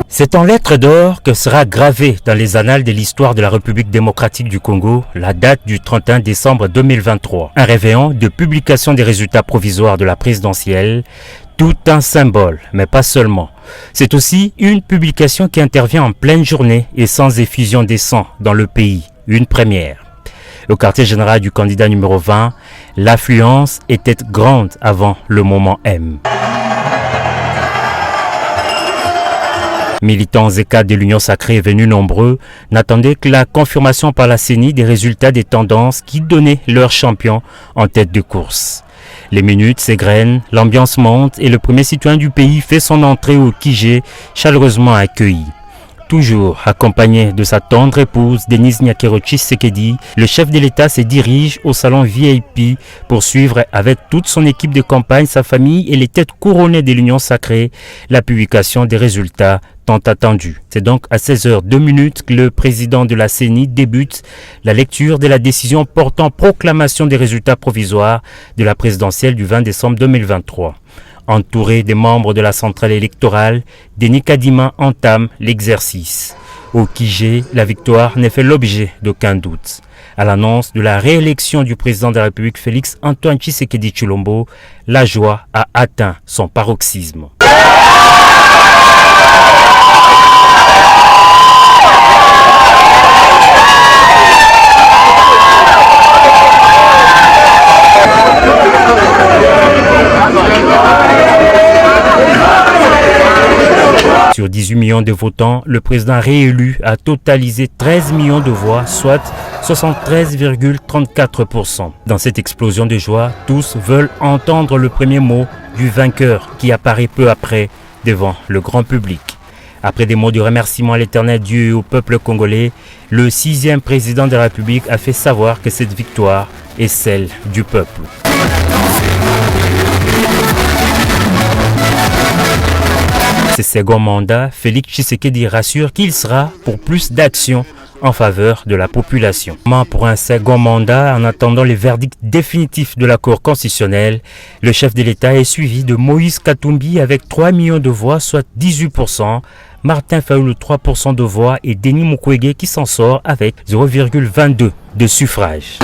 C'est en lettres d'or que sera gravée dans les annales de l'histoire de la République démocratique du Congo la date du 31 décembre 2023. Un réveillon de publication des résultats provisoires de la présidentielle, tout un symbole, mais pas seulement. C'est aussi une publication qui intervient en pleine journée et sans effusion des sangs dans le pays, une première. Au quartier général du candidat numéro 20, l'affluence était grande avant le moment M. Militants et cadres de l'Union sacrée venus nombreux n'attendaient que la confirmation par la CENI des résultats des tendances qui donnaient leur champion en tête de course. Les minutes s'égrènent, l'ambiance monte et le premier citoyen du pays fait son entrée au Kijé, chaleureusement accueilli. Toujours accompagné de sa tendre épouse Denise Nyakero Tshisekedi, le chef de l'État se dirige au salon VIP pour suivre avec toute son équipe de campagne, sa famille et les têtes couronnées de l'Union sacrée la publication des résultats tant attendus. C'est donc à 16h02 que le président de la CENI débute la lecture de la décision portant proclamation des résultats provisoires de la présidentielle du 20 décembre 2023. Entouré des membres de la centrale électorale, Denis Kadima entame l'exercice. Au Kijé, la victoire n'est fait l'objet d'aucun doute. À l'annonce de la réélection du président de la République Félix Antoine Tshisekedi Tshilombo, la joie a atteint son paroxysme. Sur 18 millions de votants, le président réélu a totalisé 13 millions de voix, soit 73,34%. Dans cette explosion de joie, tous veulent entendre le premier mot du vainqueur qui apparaît peu après devant le grand public. Après des mots de remerciement à l'éternel Dieu et au peuple congolais, le 6e président de la République a fait savoir que cette victoire est celle du peuple. Ce second mandat, Félix Tshisekedi rassure qu'il sera pour plus d'actions en faveur de la population. Pour un second mandat, en attendant les verdicts définitifs de la Cour constitutionnelle, le chef de l'État est suivi de Moïse Katumbi avec 3 millions de voix, soit 18%, Martin Fayulu 3% de voix et Denis Mukwege qui s'en sort avec 0,22 de suffrage.